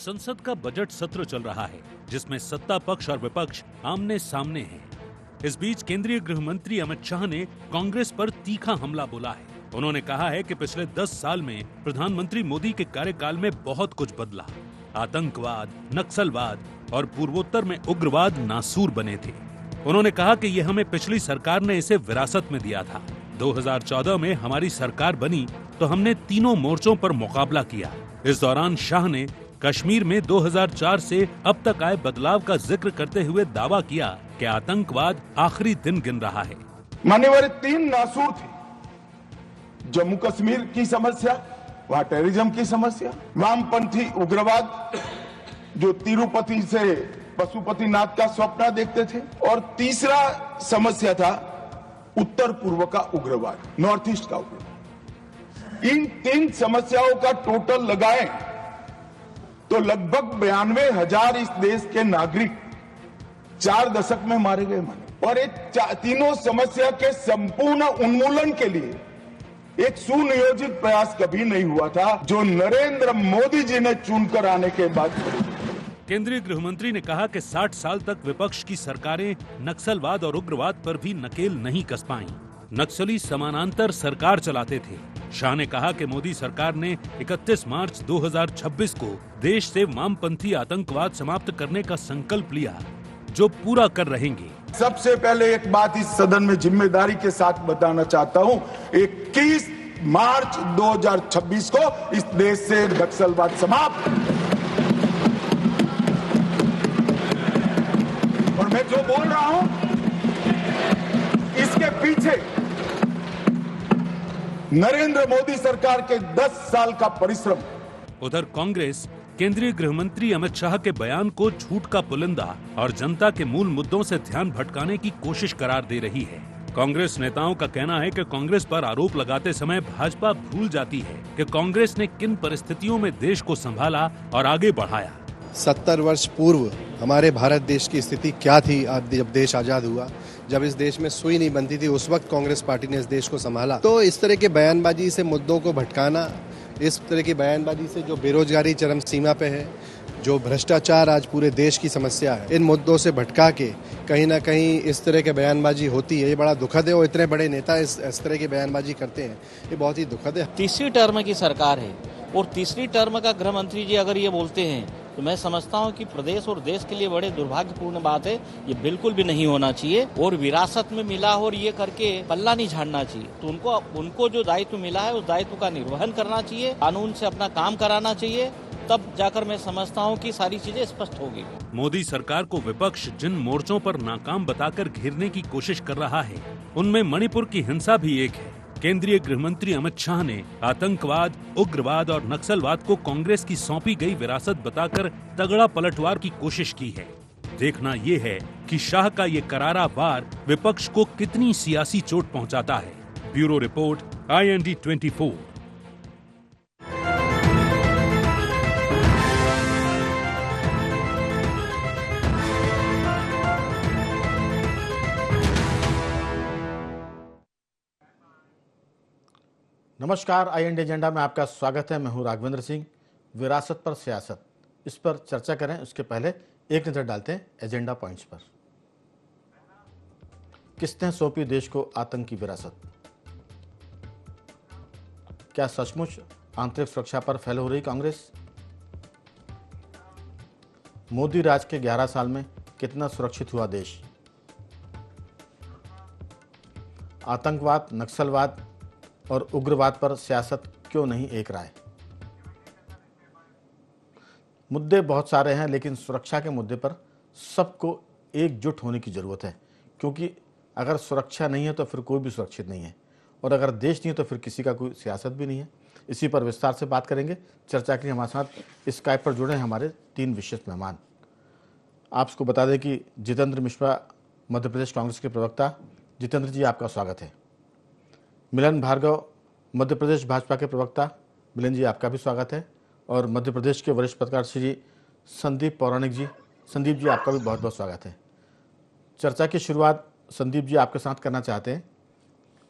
संसद का बजट सत्र चल रहा है, जिसमें सत्ता पक्ष और विपक्ष आमने सामने हैं। इस बीच केंद्रीय गृह मंत्री अमित शाह ने कांग्रेस पर तीखा हमला बोला है। उन्होंने कहा है कि पिछले 10 साल में प्रधानमंत्री मोदी के कार्यकाल में बहुत कुछ बदला। आतंकवाद, नक्सलवाद और पूर्वोत्तर में उग्रवाद नासूर बने थे। उन्होंने कहा कि ये हमें पिछली सरकार ने इसे विरासत में दिया था। 2014 में हमारी सरकार बनी तो हमने तीनों मोर्चों पर मुकाबला किया। इस दौरान शाह ने कश्मीर में 2004 से अब तक आए बदलाव का जिक्र करते हुए दावा किया कि आतंकवाद आखिरी दिन गिन रहा है। मान्यवर 3 नासूर थे। जम्मू कश्मीर की समस्या, वहां टेररिज्म की समस्या, वामपंथी उग्रवाद जो तिरुपति से पशुपतिनाथ का स्वप्न देखते थे, और तीसरा समस्या था उत्तर पूर्व का उग्रवाद, नॉर्थ ईस्ट का उग्रवाद। इन 3 समस्याओं का टोटल लगाएं तो लगभग 92,000 इस देश के नागरिक 4 दशक में मारे गए। और ये तीनों समस्या के संपूर्ण उन्मूलन के लिए एक सुनियोजित प्रयास कभी नहीं हुआ था, जो नरेंद्र मोदी जी ने चुनकर आने के बाद। केंद्रीय गृह मंत्री ने कहा कि 60 साल तक विपक्ष की सरकारें नक्सलवाद और उग्रवाद पर भी नकेल नहीं कस पाईं। नक्सली समानांतर सरकार चलाते थे। शाह ने कहा कि मोदी सरकार ने 31 मार्च 2026 को देश से वामपंथी आतंकवाद समाप्त करने का संकल्प लिया, जो पूरा कर रहेंगे। सबसे पहले एक बात इस सदन में जिम्मेदारी के साथ बताना चाहता हूं, 21 मार्च 2026 को इस देश से नक्सलवाद समाप्त। और मैं जो बोल रहा हूं, इसके पीछे नरेंद्र मोदी सरकार के 10 साल का परिश्रम। उधर कांग्रेस केंद्रीय गृह मंत्री अमित शाह के बयान को झूठ का पुलिंदा और जनता के मूल मुद्दों से ध्यान भटकाने की कोशिश करार दे रही है। कांग्रेस नेताओं का कहना है कि कांग्रेस पर आरोप लगाते समय भाजपा भूल जाती है कि कांग्रेस ने किन परिस्थितियों में देश को संभाला और आगे बढ़ाया। 70 वर्ष पूर्व हमारे भारत देश की स्थिति क्या थी जब देश आजाद हुआ, जब इस देश में सुई नहीं बनती थी, उस वक्त कांग्रेस पार्टी ने इस देश को संभाला। तो इस तरह के बयानबाजी से मुद्दों को भटकाना, इस तरह की बयानबाजी से जो बेरोजगारी चरम सीमा पे है, जो भ्रष्टाचार आज पूरे देश की समस्या है, इन मुद्दों से भटका के कहीं ना कहीं इस तरह के बयानबाजी होती है। ये बड़ा दुखद है। और इतने बड़े नेता इस तरह की बयानबाजी करते हैं, ये बहुत ही दुखद है। तीसरी टर्म की सरकार है और तीसरी टर्म का गृह मंत्री जी अगर ये बोलते हैं तो मैं समझता हूं कि प्रदेश और देश के लिए बड़े दुर्भाग्यपूर्ण बात है। ये बिल्कुल भी नहीं होना चाहिए और विरासत में मिला और ये करके पल्ला नहीं झाड़ना चाहिए। तो उनको जो दायित्व मिला है उस दायित्व का निर्वहन करना चाहिए, कानून से अपना काम कराना चाहिए, तब जाकर मैं समझता हूं कि सारी चीजें स्पष्ट होगी। मोदी सरकार को विपक्ष जिन मोर्चों पर नाकाम बताकर घेरने की कोशिश कर रहा है, उनमें मणिपुर की हिंसा भी एक है। केंद्रीय गृह मंत्री अमित शाह ने आतंकवाद, उग्रवाद और नक्सलवाद को कांग्रेस की सौंपी गई विरासत बताकर तगड़ा पलटवार की कोशिश की है। देखना ये है कि शाह का ये करारा वार विपक्ष को कितनी सियासी चोट पहुंचाता है। Bureau report, IND 24। नमस्कार, IND एजेंडा में आपका स्वागत है। मैं हूं राघवेंद्र सिंह। विरासत पर सियासत, इस पर चर्चा करें उसके पहले एक नज़र डालते हैं एजेंडा पॉइंट्स पर। किसने सौंपी देश को आतंकी विरासत? क्या सचमुच आंतरिक सुरक्षा पर फेल हो रही कांग्रेस? मोदी राज के 11 साल में कितना सुरक्षित हुआ देश? आतंकवाद, नक्सलवाद और उग्रवाद पर सियासत क्यों नहीं एक राय? मुद्दे बहुत सारे हैं, लेकिन सुरक्षा के मुद्दे पर सबको एकजुट होने की ज़रूरत है, क्योंकि अगर सुरक्षा नहीं है तो फिर कोई भी सुरक्षित नहीं है, और अगर देश नहीं है तो फिर किसी का कोई सियासत भी नहीं है। इसी पर विस्तार से बात करेंगे। चर्चा के लिए हमारे साथ स्काइप पर जुड़े हैं हमारे 3 विशेष मेहमान। आपको बता दें कि जितेंद्र मिश्रा मध्य प्रदेश कांग्रेस के प्रवक्ता। जितेंद्र जी, आपका स्वागत है। मिलन भार्गव मध्य प्रदेश भाजपा के प्रवक्ता। मिलन जी, आपका भी स्वागत है। और मध्य प्रदेश के वरिष्ठ पत्रकार श्री संदीप पौराणिक जी। संदीप जी, आपका भी बहुत बहुत स्वागत है। चर्चा की शुरुआत संदीप जी आपके साथ करना चाहते हैं।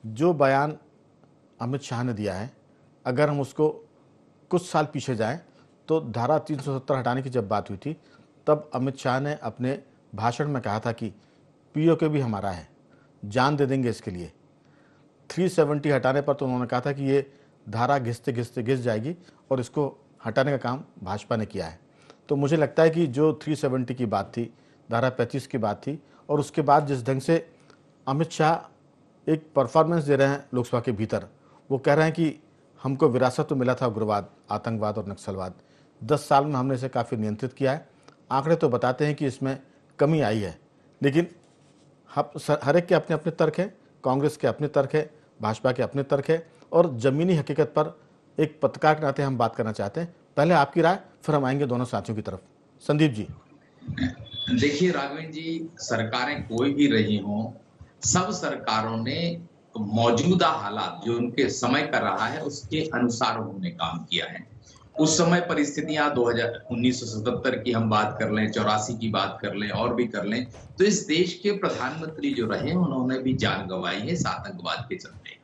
जो बयान अमित शाह ने दिया है, अगर हम उसको कुछ साल पीछे जाएं तो धारा 370 हटाने की जब बात हुई थी तब अमित शाह ने अपने भाषण में कहा था कि पीओके भी हमारा है, जान दे देंगे इसके लिए। 370 हटाने पर तो उन्होंने कहा था कि ये धारा घिसते घिसते घिस जाएगी और इसको हटाने का काम भाजपा ने किया है। तो मुझे लगता है कि जो 370 की बात थी, धारा 35 की बात थी, और उसके बाद जिस ढंग से अमित शाह एक परफॉर्मेंस दे रहे हैं लोकसभा के भीतर, वो कह रहे हैं कि हमको विरासत तो मिला था उग्रवाद, आतंकवाद और नक्सलवाद, 10 साल में हमने इसे काफ़ी नियंत्रित किया है। आंकड़े तो बताते हैं कि इसमें कमी आई है, लेकिन हर एक के अपने अपने तर्क हैं, कांग्रेस के अपने तर्क है, भाजपा के अपने तर्क है, और ज़मीनी हकीकत पर एक पत्रकार के नाते हम बात करना चाहते हैं। पहले आपकी राय, फिर हम आएंगे दोनों साथियों की तरफ। संदीप जी। देखिए राघवेंद्र जी, सरकारें कोई भी रही हों, सब सरकारों ने मौजूदा हालात जो उनके समय का रहा है उसके अनुसार उन्होंने काम किया है। उस समय परिस्थितियां 1977 की हम बात कर लें, 84 की बात कर लें और भी कर लें, तो इस देश के प्रधानमंत्री जो रहे उन्होंने भी जान गंवाई है इस आतंकवाद के चलते,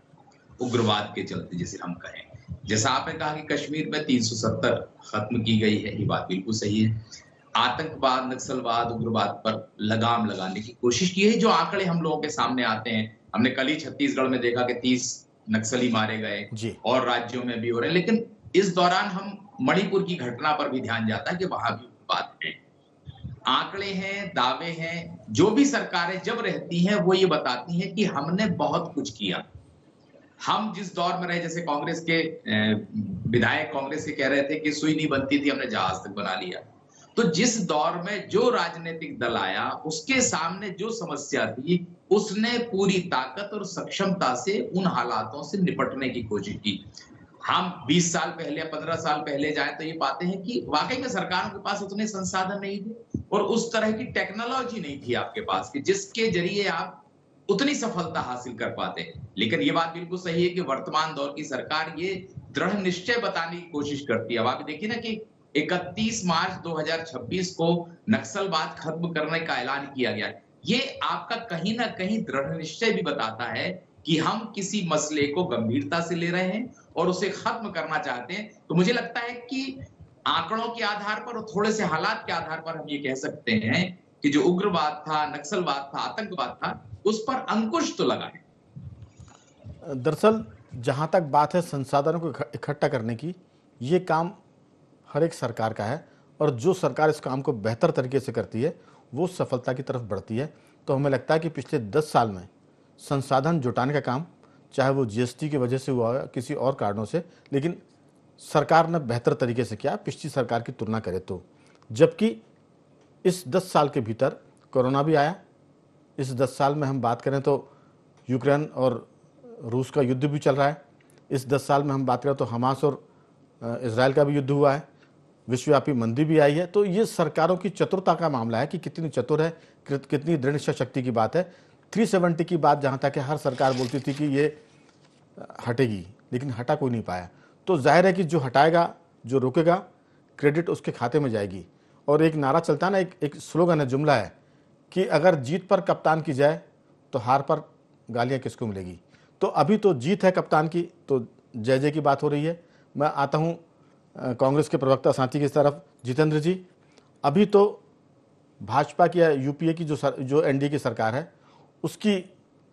उग्रवाद के चलते जिसे हम कहें। जैसा आपने कहा कि कश्मीर में 370 खत्म की गई है, ये बात बिल्कुल सही है। आतंकवाद, नक्सलवाद, उग्रवाद पर लगाम लगाने की कोशिश की है। जो आंकड़े हम लोगों के सामने आते हैं, हमने कल ही छत्तीसगढ़ में देखा कि 30 नक्सली मारे गए और राज्यों में भी हो रहे हैं, लेकिन इस दौरान हम मणिपुर की घटना पर भी ध्यान जाता है कि वहां भी बात है। आंकड़े हैं, दावे हैं, जो भी सरकारें जब रहती हैं वो ये बताती हैं कि हमने बहुत कुछ किया। हम जिस दौर में रहे, जैसे कांग्रेस के विधायक कांग्रेस के कह रहे थे कि सुई नहीं बनती थी, हमने जहाज तक बना लिया। तो जिस दौर में जो राजनीतिक दल आया उसके सामने जो समस्या थी उसने पूरी ताकत और सक्षमता से उन हालातों से निपटने की कोशिश की। हम 20 साल पहले या 15 साल पहले जाएं तो ये पाते हैं कि वाकई में सरकारों के पास उतने संसाधन नहीं थे और उस तरह की टेक्नोलॉजी नहीं थी आपके पास कि जिसके जरिए आप उतनी सफलता हासिल कर पाते। लेकिन ये बात बिल्कुल सही है कि वर्तमान दौर की सरकार ये दृढ़ निश्चय बताने की कोशिश करती है। अब आप देखिए ना कि 31 मार्च 2026 को नक्सलवाद खत्म करने का ऐलान किया गया। ये आपका कहीं ना कहीं दृढ़ निश्चय भी बताता है कि हम किसी मसले को गंभीरता से ले रहे हैं और उसे खत्म करना चाहते हैं। तो मुझे लगता है कि आंकड़ों के आधार पर और थोड़े से हालात के आधार पर हम ये कह सकते हैं कि जो उग्रवाद था, नक्सलवाद था, आतंकवाद था, उस पर अंकुश तो लगा है। दरअसल जहां तक बात है संसाधनों को इकट्ठा करने की, ये काम हर एक सरकार का है और जो सरकार इस काम को बेहतर तरीके से करती है वो सफलता की तरफ बढ़ती है। तो हमें लगता है कि पिछले 10 साल में संसाधन जुटाने का काम, चाहे वो जीएसटी की वजह से हुआ है, किसी और कारणों से, लेकिन सरकार ने बेहतर तरीके से किया पिछली सरकार की तुलना करें तो। जबकि इस 10 साल के भीतर कोरोना भी आया। इस 10 साल में हम बात करें तो यूक्रेन और रूस का युद्ध भी चल रहा है। इस 10 साल में हम बात करें तो हमास और इजराइल का भी युद्ध हुआ है। विश्वव्यापी मंदी भी आई है। तो ये सरकारों की चतुरता का मामला है कि कितनी चतुर है, कितनी दृढ़ निश्चय शक्ति की बात है। 370 की बात जहाँ तक है, हर सरकार बोलती थी कि ये हटेगी, लेकिन हटा कोई नहीं पाया। तो जाहिर है कि जो हटाएगा, जो रोकेगा, क्रेडिट उसके खाते में जाएगी। और एक नारा चलता है ना, एक स्लोगन है, जुमला है कि अगर जीत पर कप्तान की जाए तो हार पर गालियाँ किसको मिलेगी। तो अभी तो जीत है कप्तान की, तो जय जय की बात हो रही है। मैं आता हूँ कांग्रेस के प्रवक्ता साथी की तरफ। जितेंद्र जी, अभी तो भाजपा की या यूपीए की जो एनडीए की सरकार है उसकी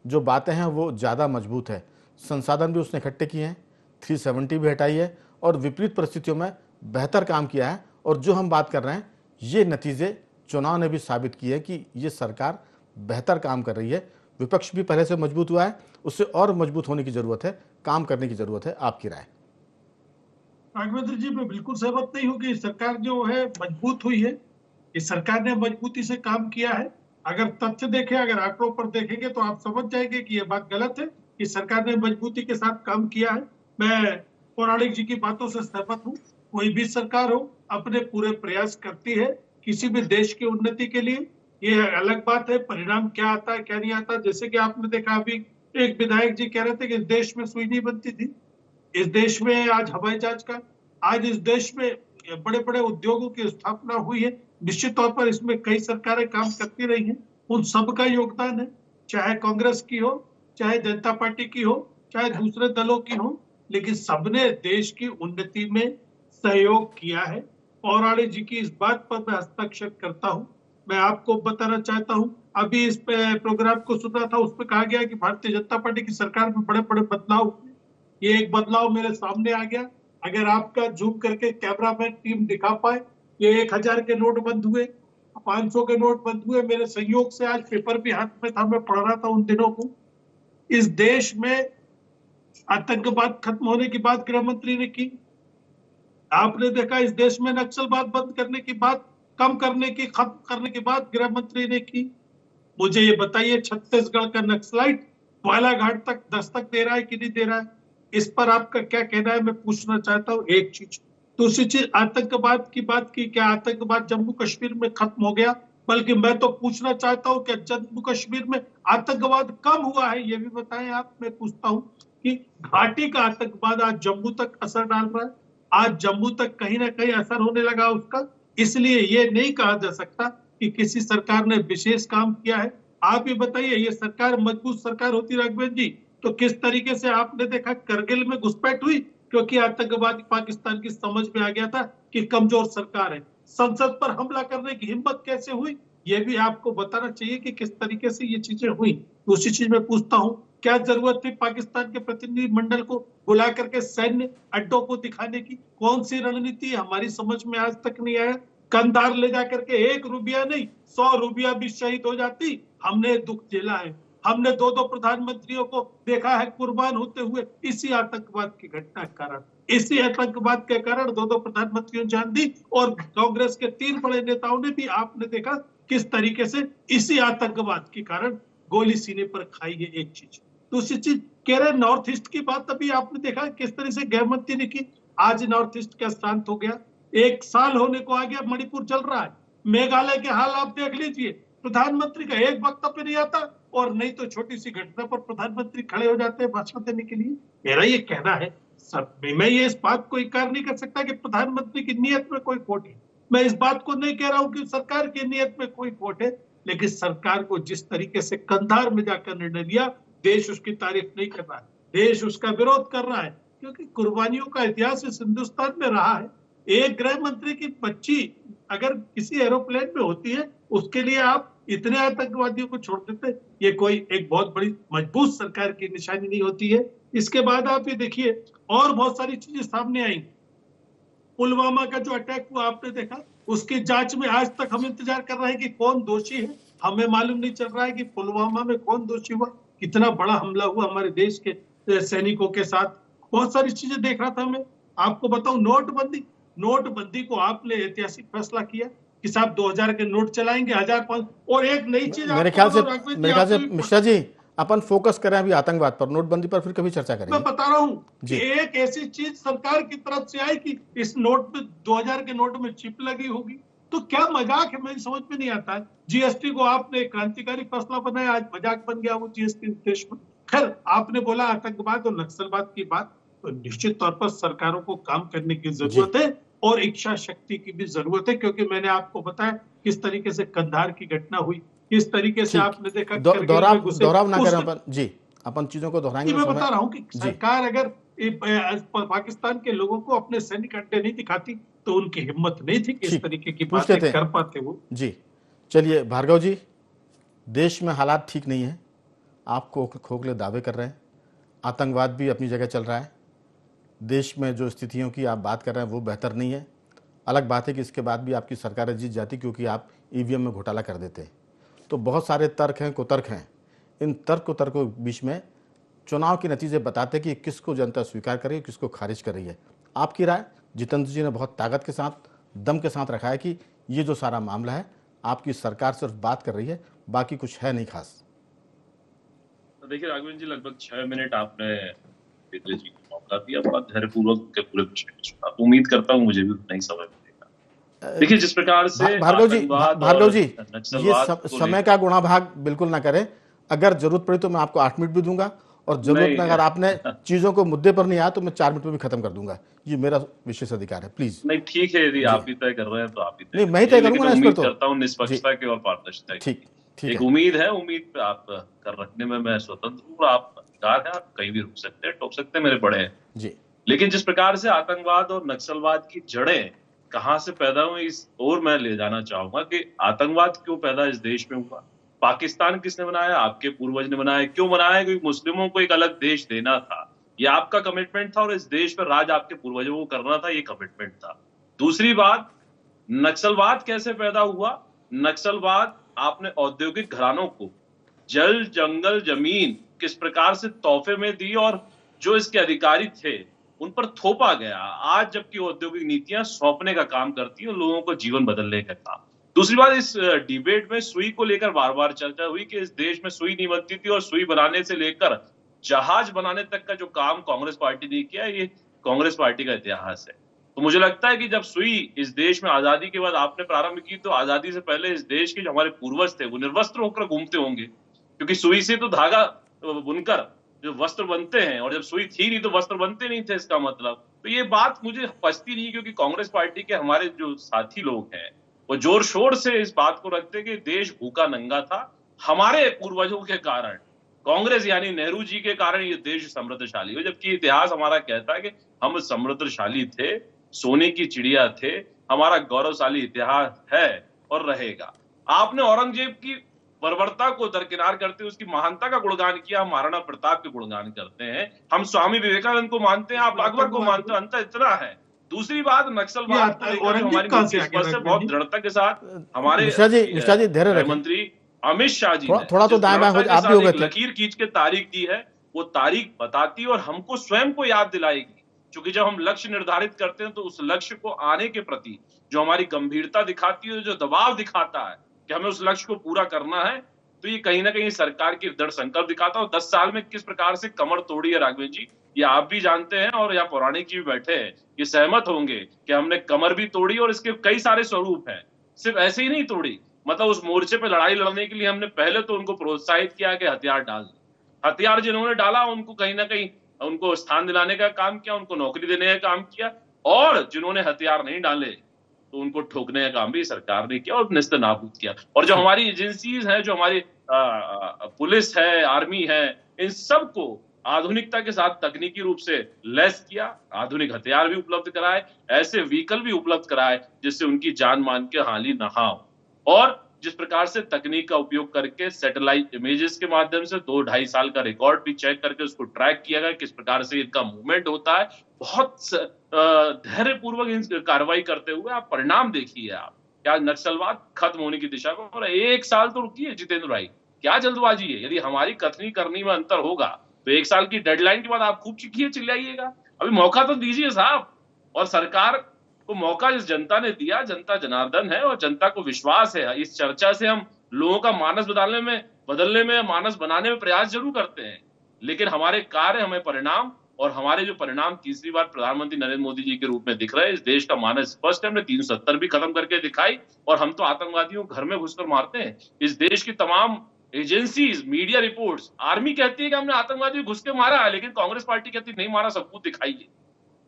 जो बातें हैं वो ज़्यादा मजबूत है। संसाधन भी उसने इकट्ठे किए हैं, 370 भी हटाई है और विपरीत परिस्थितियों में बेहतर काम किया है। और जो हम बात कर रहे हैं, ये नतीजे चुनाव ने भी साबित किए हैं कि ये सरकार बेहतर काम कर रही है। विपक्ष भी पहले से मजबूत हुआ है, उससे और मजबूत होने की ज़रूरत है, काम करने की ज़रूरत है। आपकी राय? राघवेंद्र जी, मैं बिल्कुल सहमत नहीं हूँ कि सरकार जो है मजबूत हुई है। इस सरकार ने मजबूती से काम किया है। अगर तथ्य देखें, अगर आंकड़ों पर देखेंगे तो आप समझ जाएंगे कि यह बात गलत है कि सरकार ने मजबूती के साथ काम किया है। मैं पौराणिक जी की बातों से सहमत हूँ। कोई भी सरकार हो, अपने पूरे प्रयास करती है किसी भी देश की उन्नति के लिए। ये अलग बात है परिणाम क्या आता है क्या नहीं आता। जैसे कि आपने देखा, अभी एक विधायक जी कह रहे थे कि इस देश में सुई नहीं बनती थी। इस देश में आज हवाई जहाज का, आज इस देश में बड़े बड़े उद्योगों की स्थापना हुई है। निश्चित तौर पर इसमें कई सरकारें काम करती रही हैं, उन सबका योगदान है, चाहे कांग्रेस की हो, चाहे जनता पार्टी की हो, चाहे दूसरे दलों की हो, लेकिन सबने देश की उन्नति में सहयोग किया है। पौराणिक जी की इस बात पर मैं हस्ताक्षर करता हूं। मैं आपको बताना चाहता हूं, अभी इस प्रोग्राम को सुना था, उसमें कहा गया कि भारतीय जनता पार्टी की सरकार में बड़े बड़े बदलाव हुए। ये एक बदलाव मेरे सामने आ गया। अगर आपका जूम करके कैमरामैन टीम दिखा पाए, ये 1000 के नोट बंद हुए, 500 के नोट बंद हुए। मेरे सहयोग से आज पेपर भी हाथ में था, मैं पढ़ रहा था उन दिनों को। इस देश में आतंकवाद खत्म होने की बात गृह मंत्री ने की। आपने देखा इस देश में नक्सलवाद बंद करने की बात, कम करने की, खत्म करने की बात गृह मंत्री ने की। मुझे ये बताइए, छत्तीसगढ़ का नक्सलाइट बालाघाट तक दस्तक दे रहा है कि नहीं दे रहा है? इस पर आपका क्या कहना है, मैं पूछना चाहता हूँ। एक चीज। दूसरी चीज, आतंकवाद की बात की, क्या आतंकवाद जम्मू कश्मीर में खत्म हो गया? बल्कि मैं तो पूछना चाहता हूँ कि जम्मू कश्मीर में आतंकवाद कम हुआ है, ये भी बताएं आप। मैं पूछता हूँ कि घाटी का आतंकवाद आज जम्मू तक असर डाल रहा है, आज जम्मू तक कहीं ना कहीं असर होने लगा उसका। इसलिए ये नहीं कहा जा सकता कि किसी सरकार ने विशेष काम किया है। आप ये बताइए, ये सरकार मजबूत सरकार होती राघवेंद्र जी, तो किस तरीके से आपने देखा करगिल में घुसपैठ हुई? क्योंकि आतंकवादी पाकिस्तान की समझ में आ गया था कि कमजोर सरकार है। संसद पर हमला करने की हिम्मत कैसे हुई, ये भी आपको बताना चाहिए कि किस तरीके से ये चीजें हुई। दूसरी चीज मैं पूछता हूँ, क्या जरूरत थी पाकिस्तान के प्रतिनिधि मंडल को बुला करके सैन्य अड्डों को दिखाने की? कौन सी रणनीति हमारी समझ में आज तक नहीं आया। कंधार ले जाकर के 1 रुपया नहीं, 100 रुपया भी शहीद हो जाती, हमने दुख झेला है। हमने 2-2 प्रधानमंत्रियों को देखा है कुर्बान होते हुए इसी आतंकवाद की घटना के कारण। इसी आतंकवाद के कारण 2-2 प्रधानमंत्रियों ने जान दी, और कांग्रेस के 3 बड़े नेताओं ने भी, आपने देखा किस तरीके से इसी आतंकवाद के कारण गोली सीने पर खाई है। एक चीज। दूसरी चीज, कह रहे नॉर्थ ईस्ट की बात, अभी आपने देखा किस तरह से गृह मंत्री ने की। आज नॉर्थ ईस्ट क्या शांत हो गया? 1 साल होने को आ गया, मणिपुर चल रहा है। मेघालय के हाल आप देख लीजिए, प्रधानमंत्री का एक वक्तव्य नहीं आता, और नहीं तो छोटी सी घटना पर प्रधानमंत्री खड़े हो जाते हैं भाषण देने के लिए। मेरा ये कहना है, मैं ये इस बात को इनकार नहीं कर सकता कि प्रधानमंत्री की नीयत में कोई खोट है। मैं इस बात को नहीं कह रहा हूं कि सरकार की नीयत में कोई खोट है, लेकिन सरकार को जिस तरीके से कंधार में जाकर निर्णय लिया, देश उसकी तारीफ नहीं कर रहा है, देश उसका विरोध कर रहा है, क्योंकि कुर्बानियों का इतिहास इस हिंदुस्तान में रहा है। एक गृह मंत्री की बच्ची अगर किसी एरोप्लेन में होती है, उसके लिए आप इतने आतंकवादियों को छोड़ देते, ये कोई एक बहुत बड़ी मजबूत सरकार की निशानी नहीं होती है। इसके बाद आप ये देखिए, और बहुत सारी चीजें सामने आई। पुलवामा का जो अटैक हुआ आपने देखा, उसकी जांच में आज तक हम इंतजार कर रहे हैं कि कौन दोषी है। हमें मालूम नहीं चल रहा है कि पुलवामा में कौन दोषी हुआ, कितना बड़ा हमला हुआ हमारे देश के सैनिकों के साथ। बहुत सारी चीजें देख रहा था मैं। आपको बताऊं, नोटबंदी को आपने ऐतिहासिक फैसला किया कि साहब 2000 के नोट चलाएंगे, 1500। और एक नई चीज मेरे ख्याल से मिश्रा जी, अपन फोकस करें अभी आतंकवाद पर, नोटबंदी पर फिर कभी चर्चा करेंगे। मैं बता रहा हूं कि एक ऐसी चीज सरकार की तरफ से आई कि इस नोट में 2000 के नोट में चिप लगी होगी, तो क्या मजाक है, मेरी समझ में नहीं आता है। जीएसटी को आपने क्रांतिकारी फैसला बनाया, आज मजाक बन गया वो जीएसटी देश में। खैर, आपने बोला आतंकवाद और नक्सलवाद की बात, तो निश्चित तौर पर सरकारों को काम करने की जरूरत है, और इच्छा शक्ति की भी जरूरत है, क्योंकि मैंने आपको बताया किस तरीके से कंधार की घटना हुई, किस तरीके से आपने देखा दोहराव ना करें अपन जी, अपन चीजों को दोहराएंगे। मैं बता रहा हूं कि सरकार अगर पाकिस्तान के लोगों को अपने सैनिक अड्डे नहीं दिखाती, तो उनकी हिम्मत नहीं थी कि इस तरीके की बातें कर पाते वो जी। चलिए भार्गव जी, देश में हालात ठीक नहीं है, आप खोखले दावे कर रहे हैं, आतंकवाद भी अपनी जगह चल रहा है, देश में जो स्थितियों की आप बात कर रहे हैं वो बेहतर नहीं है। अलग बात है कि इसके बाद भी आपकी सरकार जीत जाती क्योंकि आप ईवीएम में घोटाला कर देते। तो बहुत सारे तर्क हैं, कुतर्क हैं। इन तर्कों के बीच में चुनाव के नतीजे बताते कि किसको जनता स्वीकार कर रही है, किसको खारिज कर रही है। आपकी राय? जितेंद्र जी ने बहुत ताकत के साथ, दम के साथ रखा है कि ये जो सारा मामला है, आपकी सरकार सिर्फ बात कर रही है, बाकी कुछ है नहीं खास। देखिए राघवेंद्र जी, लगभग 6 मिनट आपने पितले जी को मौका दिया धैर्यपूर्वक के पूरे विषय में सुना। तो उम्मीद करता हूँ मुझे भी उतना ही समय मिलेगा। देखिए, जिस प्रकार से भार्गव जी ये समय का गुणाभाग बिल्कुल ना करें। अगर जरूरत पड़ी तो मैं आपको 8 मिनट भी दूंगा, और जरूरत में अगर आपने चीजों को मुद्दे पर नहीं आया तो मैं 4 मिनट में भी खत्म कर दूंगा। ये मेरा विशेष अधिकार है, प्लीज। नहीं, ठीक है, यदि आप ही तय कर रहे हैं तो आप ही नहीं, मैं ही तय करूंगा। उम्मीद करता हूँ निष्पक्षता की और पारदर्शिता की। ठीक एक उम्मीद है, उम्मीद पे आप कर रखने में मैं स्वतंत्र हूँ, आप अधिकार है, आप कहीं भी रुक सकते हैं, टोक सकते हैं, मेरे बड़े हैं जी। लेकिन जिस प्रकार से आतंकवाद और नक्सलवाद की जड़ें कहां से पैदा हुए इस और मैं ले जाना चाहूंगा कि आतंकवाद क्यों पैदा इस देश में हुआ। पाकिस्तान किसने बनाया? आपके पूर्वज ने बनाया। क्यों बनाया? क्योंकि मुस्लिमों को एक अलग देश देना था, ये आपका कमिटमेंट था और इस देश पर राज आपके पूर्वजों को करना था, ये कमिटमेंट था। दूसरी बात, नक्सलवाद कैसे पैदा हुआ? नक्सलवाद आपने औद्योगिक घरानों को जल, जंगल, जमीन किस प्रकार से तोहफे में दी और जो इसके अधिकारी थे उन पर थोपा गया। आज जबकि औद्योगिक नीतियां सौंपने का काम करती हैं, लोगों को जीवन बदलने का काम। दूसरी बात, इस डिबेट में सुई को लेकर बार बार चर्चा हुई कि इस देश में सुई नहीं बनती थी और सुई बनाने से लेकर जहाज बनाने तक का जो काम कांग्रेस पार्टी ने किया, ये कांग्रेस पार्टी का इतिहास है। तो मुझे लगता है कि जब सुई इस देश में आजादी के बाद आपने प्रारंभ की, तो आजादी से पहले इस देश के जो हमारे पूर्वज थे वो निर्वस्त्र होकर घूमते होंगे, क्योंकि सुई से तो धागा बुनकर जो वस्त्र बनते हैं, और जब सुई थी नहीं तो वस्त्र बनते नहीं थे, इसका मतलब। तो ये बात मुझे पचती नहीं, क्योंकि कांग्रेस पार्टी के हमारे जो साथी लोग हैं वो जोर शोर से इस बात को रखते कि देश भूखा नंगा था, हमारे पूर्वजों के कारण, कांग्रेस यानी नेहरू जी के कारण ये देश समृद्धशाली हो, जबकि इतिहास हमारा कहता है कि हम समृद्धशाली थे, सोने की चिड़िया थे, हमारा गौरवशाली इतिहास है और रहेगा। आपने औरंगजेब की बर्बरता को दरकिनार करते हुए उसकी महानता का गुणगान किया, हम महाराणा प्रताप के गुणगान करते हैं, हम स्वामी विवेकानंद को मानते हैं, आप अकबर को मानते हैं, अंतर इतना है। दूसरी बात, नक्सलवाद को लेकर हमारी बहुत दृढ़ता के साथ हमारे गृह मंत्री अमित शाह जी थोड़ा तो दाएं बाएं आप भी हो गए, लकीर खींच के तारीख दी है, वो तारीख बताती और हमको स्वयं को याद दिलाएगी। क्योंकि जब हम लक्ष्य निर्धारित करते हैं तो उस लक्ष्य को आने के प्रति जो हमारी गंभीरता दिखाती है, जो दबाव दिखाता है कि हमें उस लक्ष्य को पूरा करना है, तो ये कहीं ना कहीं सरकार की दृढ़ संकल्प दिखाता है। और 10 साल में किस प्रकार से कमर तोड़ी है राघवेंद्र जी, ये आप भी जानते हैं और यहाँ पौराणिक जी भी बैठे हैं, ये सहमत होंगे कि हमने कमर भी तोड़ी और इसके कई सारे स्वरूप हैं। सिर्फ ऐसे ही नहीं तोड़ी, मतलब उस मोर्चे पे लड़ाई लड़ने के लिए हमने पहले तो उनको प्रोत्साहित किया कि हथियार डाल दें। हथियार जिन्होंने डाला उनको कहीं ना कहीं उनको स्थान दिलाने का काम किया, उनको नौकरी देने का काम किया, और जिन्होंने हथियार नहीं डाले तो उनको ठोकने का काम भी सरकार ने किया और निस्त नाबूद किया। और जो हमारी एजेंसीज हैं, जो हमारी पुलिस है, आर्मी है, इन सबको आधुनिकता के साथ तकनीकी रूप से लैस किया, आधुनिक हथियार भी उपलब्ध कराए, ऐसे व्हीकल भी उपलब्ध कराए जिससे उनकी जान मान के हानि न हो। और जिस प्रकार से तकनीक का उपयोग करके सैटेलाइट इमेजेस के माध्यम से 2-2.5 साल का रिकॉर्ड भी चेक करके उसको ट्रैक किया गया, किस प्रकार से इनका मूवमेंट होता है, बहुत धैर्यपूर्वक इन कार्रवाई करते हुए आप परिणाम देखिए। आप क्या नक्सलवाद खत्म होने की दिशा में, और 1 साल तो रुकिए जितेंद्र भाई, क्या जल्दबाजी है? यदि हमारी कथनी करनी में अंतर होगा तो 1 साल की डेडलाइन के बाद आप खूब चिखिए, चिल्लाइएगा, अभी मौका तो दीजिए साहब। और सरकार को मौका इस जनता ने दिया, जनता जनार्दन है और जनता को विश्वास है। इस चर्चा से हम लोगों का मानस बदलने में मानस बनाने में प्रयास जरूर करते हैं, लेकिन हमारे कार्य, हमें परिणाम, और हमारे जो परिणाम तीसरी बार प्रधानमंत्री नरेंद्र मोदी जी के रूप में दिख रहे हैं, इस देश का मानस स्पष्ट है। हमने 370 भी खत्म करके दिखाई, और हम तो आतंकवादियों को घर में घुसकर मारते हैं। इस देश की तमाम एजेंसीज, मीडिया रिपोर्ट्स, आर्मी कहती है कि हमने आतंकवादियों घुस के मारा है, लेकिन कांग्रेस पार्टी कहती नहीं मारा, सबूत दिखाइए।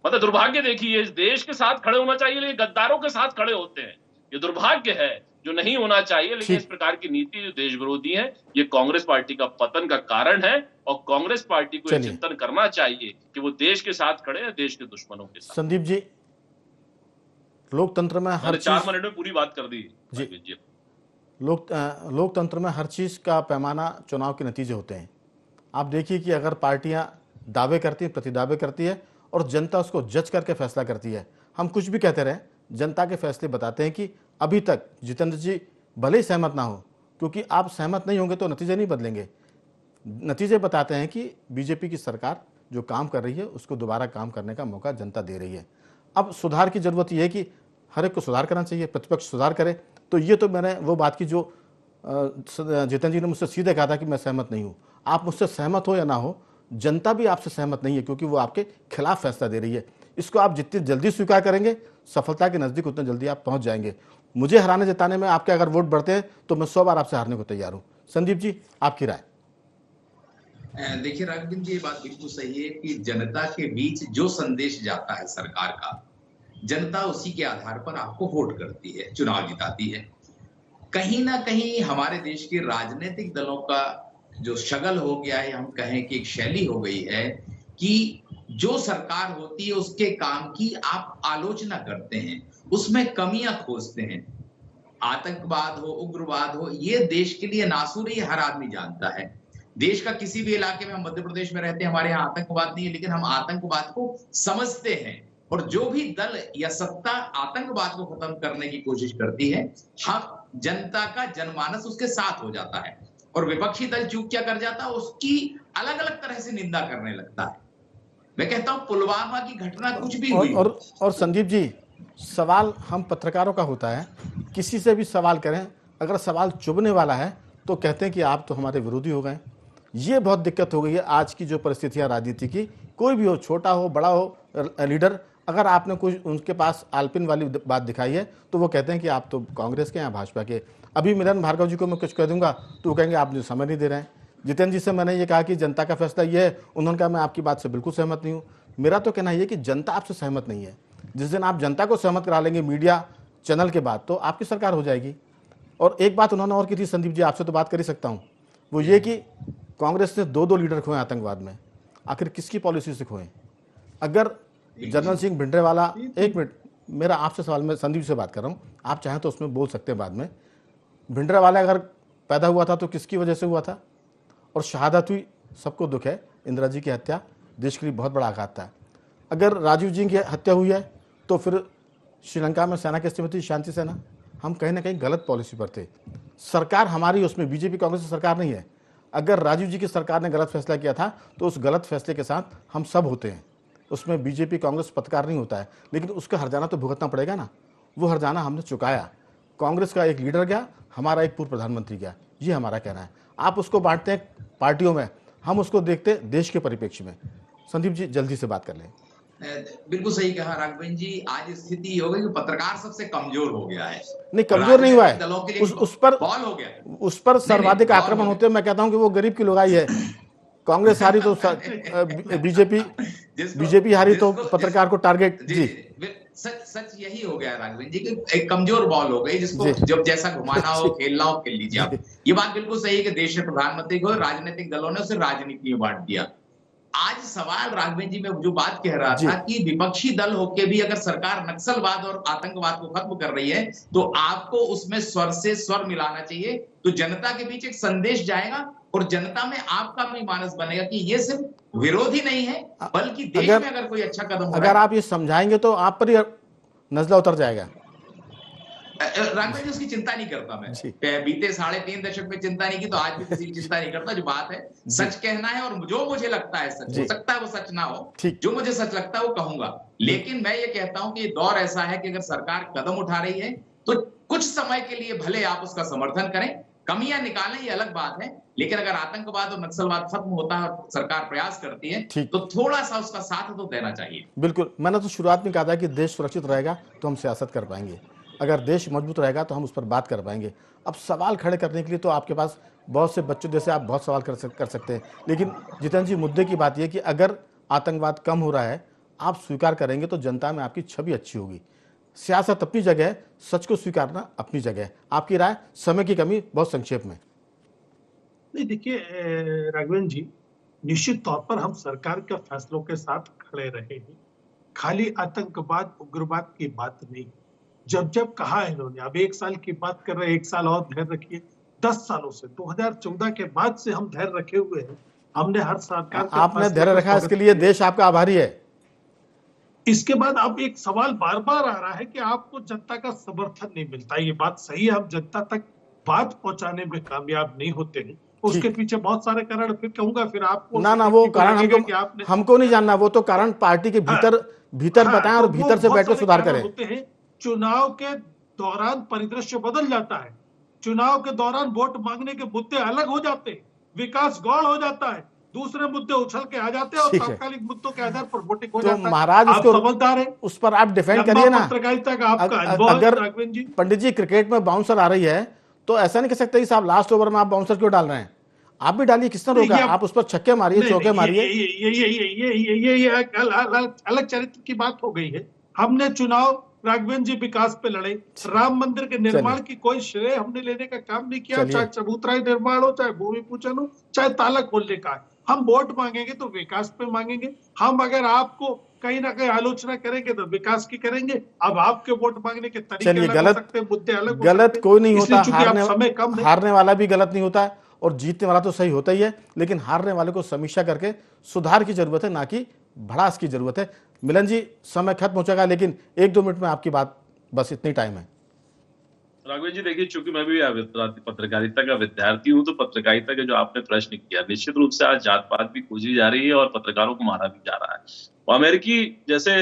मतलब दुर्भाग्य देखिए, इस देश के साथ खड़े होना चाहिए लेकिन गद्दारों के साथ खड़े होते हैं, ये दुर्भाग्य है जो नहीं होना चाहिए। लेकिन इस प्रकार की नीति जो देश विरोधी है, ये कांग्रेस पार्टी का पतन का कारण है, और कांग्रेस पार्टी को यह चिंतन करना चाहिए कि वो देश के साथ खड़े हैं, देश के दुश्मनों के साथ। संदीप जी, लोकतंत्र में हर 4 मिनट में पूरी बात कर दी जी। लोकतंत्र में हर चीज का पैमाना चुनाव के नतीजे होते हैं। आप देखिए कि अगर पार्टियां दावे करती है, प्रतिदावे करती है, और जनता उसको जज करके फैसला करती है। हम कुछ भी कहते रहे, जनता के फैसले बताते हैं कि अभी तक जितेंद्र जी भले ही सहमत ना हो, क्योंकि आप सहमत नहीं होंगे तो नतीजे नहीं बदलेंगे। नतीजे बताते हैं कि बीजेपी की सरकार जो काम कर रही है उसको दोबारा काम करने का मौका जनता दे रही है। अब सुधार की जरूरत यह है कि हर एक को सुधार करना चाहिए, प्रतिपक्ष सुधार करे। तो ये तो मैंने वो बात की जो जितेंद्र जी ने मुझसे सीधे कहा था कि मैं सहमत नहीं हूँ। आप मुझसे सहमत हो या ना हो, जनता भी आपसे सहमत नहीं है, क्योंकि वो आपके खिलाफ फैसला दे रही है। इसको आप जितनी जल्दी स्वीकार करेंगे, सफलता के नजदीक उतने जल्दी आप पहुंच जाएंगे। मुझे हराने जिताने में आपके अगर वोट बढ़ते हैं तो मैं 100 बार आपसे हारने को तैयार हूं। संदीप जी, आपकी राय? देखिए राघवेंद्र जी, ये बात बिल्कुल सही है कि जनता के बीच जो संदेश जाता है सरकार का, जनता उसी के आधार पर आपको वोट करती है, चुनाव जिताती है। कहीं ना कहीं हमारे देश के राजनीतिक दलों का जो शगल हो गया है, हम कहें कि एक शैली हो गई है कि जो सरकार होती है उसके काम की आप आलोचना करते हैं, उसमें कमियां खोजते हैं। आतंकवाद हो, उग्रवाद हो, ये देश के लिए नासूर, ये हर आदमी जानता है। देश का किसी भी इलाके में, हम मध्य प्रदेश में रहते हैं, हमारे यहाँ आतंकवाद नहीं है, लेकिन हम आतंकवाद को समझते हैं। और जो भी दल या सत्ता आतंकवाद को खत्म करने की कोशिश करती है, हम जनता का जनमानस उसके साथ हो जाता है। और विपक्षी दल चूक क्या कर जाता है, उसकी अलग अलग तरह से निंदा करने लगता है। मैं कहता हूं पुलवामा की घटना कुछ भी हुई और संदीप जी, सवाल हम पत्रकारों का होता है, किसी से भी सवाल करें, अगर सवाल चुभने वाला है तो कहते हैं कि आप तो हमारे विरोधी हो गए। ये बहुत दिक्कत हो गई है आज की जो परिस्थितियां राजनीति की, कोई भी हो, छोटा हो बड़ा हो लीडर, अगर आपने कुछ उनके पास आलपिन वाली बात दिखाई है तो वो कहते हैं कि आप तो कांग्रेस के या भाजपा के। अभी मिलन भार्गव जी को मैं कुछ कह दूंगा तो वो कहेंगे आप मुझे समय नहीं दे रहे हैं। जितेंद्र जी से मैंने ये कहा कि जनता का फैसला ये है, उन्होंने कहा मैं आपकी बात से बिल्कुल सहमत नहीं हूँ। मेरा तो कहना ये कि जनता आपसे सहमत नहीं है। जिस दिन आप जनता को सहमत करा लेंगे मीडिया चैनल के बाद, तो आपकी सरकार हो जाएगी। और एक बात उन्होंने और की थी, संदीप जी आपसे तो बात कर ही सकता हूँ, वो ये कि कांग्रेस ने दो लीडर खोए आतंकवाद में, आखिर किसकी पॉलिसी से खोए? अगर जनरल सिंह भिंडरेवाला, एक मिनट मेरा आपसे सवाल, मैं संदीप से बात कर रहा हूँ, आप चाहें तो उसमें बोल सकते हैं बाद में। भिंडरेवाला अगर पैदा हुआ था तो किसकी वजह से हुआ था? और शहादत हुई, सबको दुख है, इंदिरा जी की हत्या देश के लिए बहुत बड़ा आघात था। अगर राजीव जी की हत्या हुई है तो फिर श्रीलंका में सेना की स्थिति थी, शांति सेना, हम कहीं ना कहीं गलत पॉलिसी पर थे। सरकार हमारी, उसमें बीजेपी कांग्रेस की सरकार नहीं है। अगर राजीव जी की सरकार ने गलत फैसला किया था तो उस गलत फैसले के साथ हम सब होते हैं, उसमें बीजेपी कांग्रेस पत्रकार नहीं होता है, लेकिन उसका हर्जाना तो भुगतना पड़ेगा ना। वो हर्जाना हमने चुकाया, कांग्रेस का एक लीडर गया, हमारा एक पूर्व प्रधानमंत्री गया, ये हमारा कहना है। आप उसको बांटते हैं पार्टियों में, हम उसको देखते देश के परिप्रेक्ष्य में। संदीप जी जल्दी से बात कर लें। बिल्कुल सही कहा राघवेंद्र जी, आज स्थिति हो गई कि पत्रकार सबसे कमजोर हो गया है। नहीं, कमजोर नहीं हुआ है, उस पर बॉल हो गया, उस पर सर्वाधिक आक्रमण होते हैं। मैं कहता हूं कि वो गरीब की लुगाई है। कांग्रेस हारी तो बीजेपी हारी तो पत्रकार को टारगेट। जी सच यही हो गया राघवेंद्र जी कि एक कमजोर बॉल हो गई, जिसको जब जैसा घुमाना हो खेलना हो खेल लीजिए आप। ये बात बिल्कुल सही है कि देश के प्रधानमंत्री को राजनीतिक दलों ने उसे राजनीति में बांट दिया। आज सवाल राघवेंद्र जी में जो बात कह रहा था कि विपक्षी दल होके भी अगर सरकार नक्सलवाद और आतंकवाद को खत्म कर रही है तो आपको उसमें स्वर से स्वर मिलाना चाहिए, तो जनता के बीच एक संदेश जाएगा और जनता में आपका भी मानस बनेगा कि ये सिर्फ विरोधी नहीं है बल्कि देश में अगर कोई अच्छा कदम अगर आप ये समझाएंगे तो आप पर ही नजला उतर जाएगा। राघवेंद्र जी उसकी चिंता नहीं करता मैं, बीते 3.5 दशक में चिंता नहीं की, तो आज भी किसी की चिंता नहीं करता। जो बात है सच कहना है, और जो मुझे लगता है सच, हो सकता है वो सच ना हो, जो मुझे सच लगता है वो कहूंगा। लेकिन मैं ये कहता हूं कि दौर ऐसा है कि अगर सरकार कदम उठा रही है तो कुछ समय के लिए भले आप उसका समर्थन करें, कमियां निकालें, ये अलग बात है, लेकिन अगर आतंकवाद और नक्सलवाद खत्म होता है और सरकार प्रयास करती है तो थोड़ा सा उसका साथ तो देना चाहिए। बिल्कुल, मैंने तो शुरुआत में कहा था कि देश सुरक्षित रहेगा तो हम सियासत कर पाएंगे, अगर देश मजबूत रहेगा तो हम उस पर बात कर पाएंगे। अब सवाल खड़े करने के लिए तो आपके पास बहुत से बच्चों जैसे आप बहुत सवाल कर सकते हैं, लेकिन जितेंद्र जी मुद्दे की बात यह कि अगर आतंकवाद कम हो रहा है, आप स्वीकार करेंगे तो जनता में आपकी छवि अच्छी होगी। सियासत अपनी जगह है, सच को स्वीकारना अपनी जगह है। आपकी राय? समय की कमी, बहुत संक्षेप में। नहीं, देखिए राघवेंद्र जी, निश्चित तौर पर हम सरकार के फैसलों के साथ खड़े रहे हैं, खाली आतंकवाद उग्रवाद की बात नहीं। जब जब कहा है इन्होंने, अब 1 साल की बात कर रहे हैं, 1 साल और धैर्य रखिए, 10 सालों से 2014 के बाद से हम धैर्य रखे हुए हैं। हमने हर सरकार, आपने धैर्य रखा, इसके लिए देश आपका आभारी है। इसके बाद अब एक सवाल बार बार आ रहा है कि आपको जनता का समर्थन नहीं मिलता। ये बात सही है, हम जनता तक बात पहुंचाने में कामयाब नहीं होते हैं। उसके पीछे बहुत सारे कारण फिर कहूंगा, फिर आपको ना वो कारण हमको नहीं जानना, वो तो कारण पार्टी के भीतर बताएं और भीतर से बैठकर सुधार करें। होते हैं, चुनाव के दौरान परिदृश्य बदल जाता है, चुनाव के दौरान वोट मांगने के मुद्दे अलग हो जाते हैं, विकास गौड़ हो जाता है, दूसरे मुद्दे उछल के आ जाते हैं और तात्कालिक मुद्दों के आधार पर वोटिंग हो जाता है। महाराज उसको समझदार है, उस पर आप डिफेंड करिए ना। पत्रकारिता का आपका अनुभव, अगर पंडित जी क्रिकेट में बाउंसर आ रही है तो ऐसा नहीं कह सकते साहब लास्ट ओवर में आप बाउंसर क्यों डाल रहे हैं? आप भी डालिए, किसने रोका? आप उस पर छक्के मारिए, चौके मारिए। ये अलग चरित्र की बात हो गई है। हमने चुनाव राघवेंद्र जी विकास पे लड़े, राम मंदिर के निर्माण की कोई श्रेय हमने लेने का काम नहीं किया, चाहे चबूतराई निर्माण हो, चाहे भूमि पूजन हो, चाहे ताला खोलने का है। हम वोट मांगेंगे तो विकास पे मांगेंगे। हम अगर आपको कहीं ना कहीं आलोचना करेंगे तो विकास की करेंगे। अब आपके वोट मांगने के तरीके चलिए, अलग हो सकते हैं, मुद्दे अलग हो सकते गलत हैं। कोई नहीं होता, इसलिए चूंकि आप समय कम है, हारने वाला भी गलत नहीं होता है और जीतने वाला तो सही होता ही है, लेकिन हारने वाले को समीक्षा करके सुधार की जरूरत है, ना कि भड़ास की जरूरत है। मिलन जी, समय खत्म हो चुका है, लेकिन 1-2 मिनट में आपकी बात, बस इतनी टाइम है। राघवेंद्र जी देखिए, चूंकि मैं भी पत्रकारिता का विद्यार्थी हूं, तो पत्रकारिता का जो आपने प्रश्न किया, निश्चित रूप से आज जात पात भी खोजी जा रही है और पत्रकारों को मारा भी जा रहा है। और अमेरिकी जैसे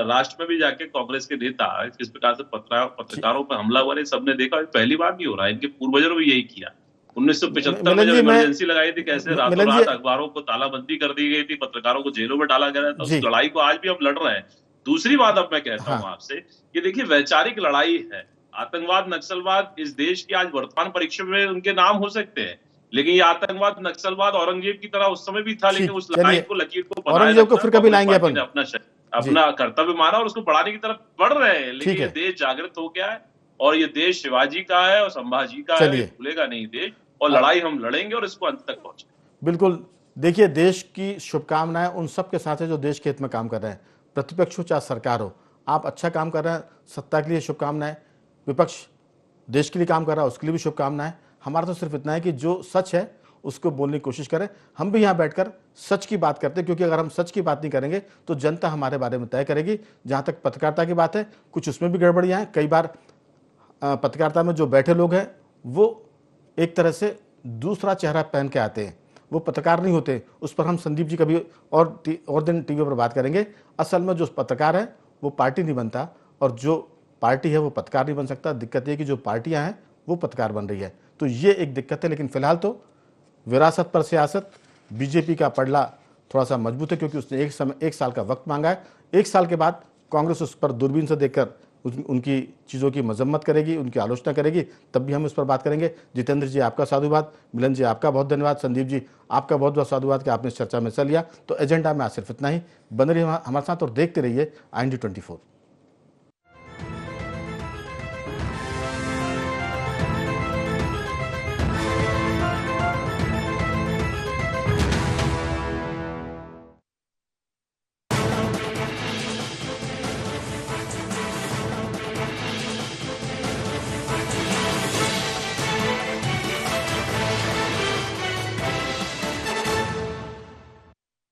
राष्ट्र में भी जाके कांग्रेस के नेता किस प्रकार से पत्रकारों पर हमला हुआ, सबने देखा, पहली बार नहीं हो रहा है, इनके पूर्वजों ने भी यही किया। 1975 में जब इमरजेंसी लगाई थी, कैसे रातों रात अखबारों को तालाबंदी कर दी गई थी, पत्रकारों को जेलों में डाला गया था, उस लड़ाई को आज भी हम लड़ रहे हैं। दूसरी बात अब मैं कहता हूं आपसे कि देखिए, वैचारिक लड़ाई है। आतंकवाद, नक्सलवाद इस देश की आज वर्तमान परीक्षा में उनके नाम हो सकते हैं, लेकिन ये आतंकवाद, नक्सलवाद औरंगजेब की तरह उस समय भी था, लेकिन उस लड़ाई को, लकीर को औरंगजेब को फिर कभी लाएंगे अपन, अपना कर्तव्य माना और उसको बढ़ाने की तरफ बढ़ रहे हैं। लेकिन ये देश जागृत हो गया है और ये देश शिवाजी का है और संभाजी का है, भूलेगा नहीं देश, और लड़ाई हम लड़ेंगे और इसको अंत तक पहुंचे। बिल्कुल। देखिए, देश की शुभकामनाएं उन सब के साथ है जो देश के हित में काम कर रहे हैं, प्रतिपक्ष हो चाहे सरकार हो। आप अच्छा काम कर रहे हैं, सत्ता के लिए शुभकामनाएं, विपक्ष देश के लिए काम कर रहा है उसके लिए भी शुभकामनाएं। हमारा तो सिर्फ इतना है कि जो सच है उसको बोलने की कोशिश करें। हम भी यहाँ बैठकर सच की बात करते हैं, क्योंकि अगर हम सच की बात नहीं करेंगे तो जनता हमारे बारे में तय करेगी। जहाँ तक पत्रकारिता की बात है, कुछ उसमें भी गड़बड़ियाँ हैं। कई बार पत्रकारिता में जो बैठे लोग हैं वो एक तरह से दूसरा चेहरा पहन के आते हैं, वो पत्रकार नहीं होते। उस पर हम संदीप जी कभी और दिन टीवी पर बात करेंगे। असल में जो पत्रकार है वो पार्टी नहीं बनता, और जो पार्टी है वो पत्रकार नहीं बन सकता। दिक्कत ये कि जो पार्टियां हैं वो पत्रकार बन रही है, तो ये एक दिक्कत है। लेकिन फिलहाल तो विरासत पर सियासत, बीजेपी का पड़ला थोड़ा सा मजबूत है, क्योंकि उसने एक साल का वक्त मांगा है। 1 साल के बाद कांग्रेस उस पर दूरबीन से देखकर उनकी चीज़ों की मजम्मत करेगी, उनकी आलोचना करेगी, तब भी हम इस पर बात करेंगे। जितेंद्र जी आपका साधुवाद, मिलन जी आपका बहुत धन्यवाद, संदीप जी आपका बहुत बहुत साधुवाद कि आपने इस चर्चा में हिस्सा लिया। तो एजेंडा में आज सिर्फ इतना ही। बने रहिए हमारे साथ और देखते रहिए IND 24।